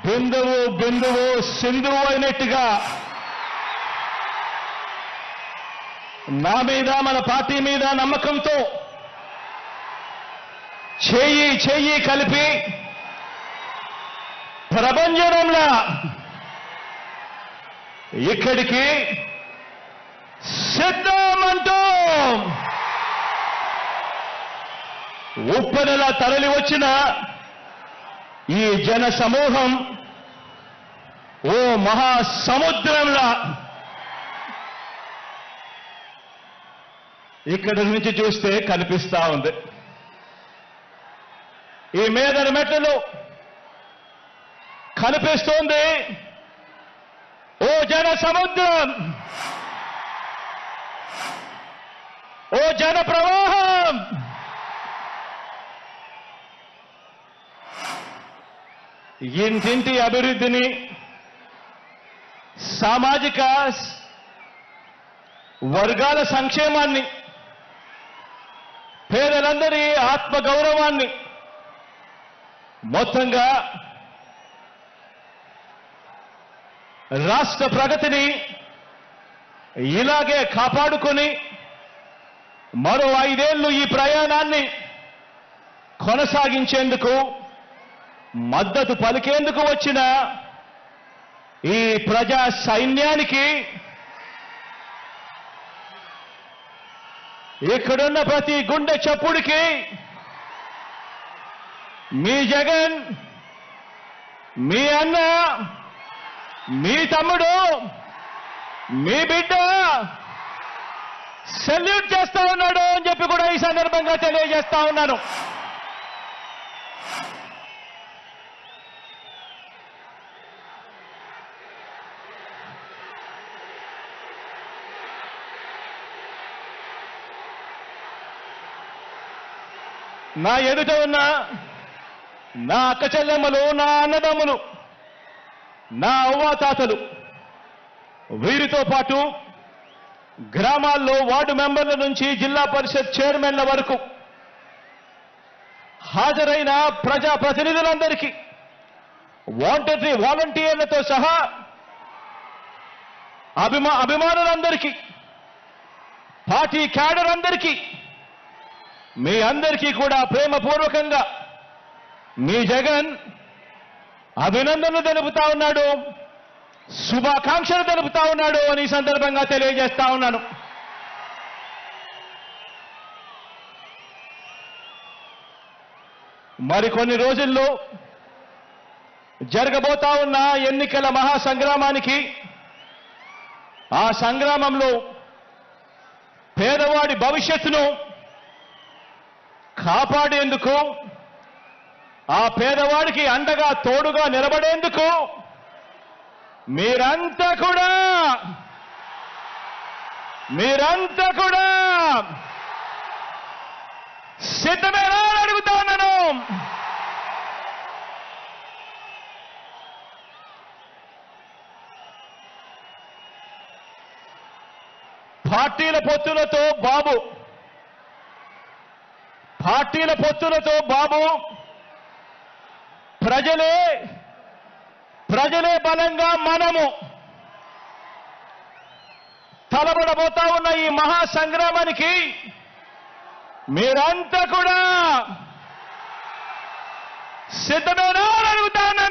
బిందువు బిందువు సింధువు అయినట్టుగా నా మీద మన పార్టీ మీద నమ్మకంతో చేయి చేయి కలిపి ప్రభంజనంలా ఇక్కడికి సిద్ధమంటూ ఉప్పెనలా తరలి వచ్చిన ఈ జన సమూహం ఓ మహాసముద్రంలా ఇక్కడి నుంచి చూస్తే కనిపిస్తా ఉంది. ఈ మేదరి మెట్లలో కనిపిస్తోంది ఓ జన సముద్రం, ఓ జన ప్రవాహం. ఇంటింటి అభివృద్ధిని, సామాజిక వర్గాల సంక్షేమాన్ని, పేదలందరి ఆత్మగౌరవాన్ని, మొత్తంగా రాష్ట్ర ప్రగతిని ఇలాగే కాపాడుకొని మరో 5 ఏళ్లు ఈ ప్రయాణాన్ని కొనసాగించేందుకు మద్దతు పలికేందుకు వచ్చిన ఈ ప్రజా సైన్యానికి ఇక్కడున్న ప్రతి గుండె చప్పుడికి మీ జగన్, మీ అన్న, మీ తమ్ముడు, మీ బిడ్డ సెల్యూట్ చేస్తా ఉన్నాడు అని చెప్పి కూడా ఈ సందర్భంగా తెలియజేస్తా ఉన్నాను. నా ఎదుట ఉన్న నా అక్క చెల్లెమ్మలు, నా అన్నదమ్ములు, నా అవ్వాతాతలు, వీరితో పాటు గ్రామాల్లో వార్డు మెంబర్ల నుంచి జిల్లా పరిషత్ చైర్మన్ల వరకు హాజరైన ప్రజా ప్రతినిధులందరికీ, వాలంటీర్లతో సహా అభిమానులందరికీ, పార్టీ క్యాడర్ అందరికీ, మీ అందరికీ కూడా ప్రేమపూర్వకంగా మీ జగన్ అభినందనలు తెలుపుతా ఉన్నాడు, శుభాకాంక్షలు తెలుపుతా ఉన్నాడు అని ఈ సందర్భంగా తెలియజేస్తా ఉన్నాను. మరికొన్ని రోజుల్లో జరగబోతా ఉన్న ఎన్నికల మహాసంగ్రామానికి, ఆ సంగ్రామంలో పేదవాడి భవిష్యత్తును కాపాడేందుకు, ఆ పేదవాడికి అండగా తోడుగా నిలబడేందుకు మీరంతా కూడా సిద్ధమేనా అని అడుగుతా ఉన్నాను. పార్టీల పొత్తులతో బాబు ప్రజలే బలంగా మనము తలబడబోతా ఉన్న ఈ మహాసంగ్రామానికి మీరంతా కూడా సిద్ధమేనా అని అడుగుతా ఉన్నాను.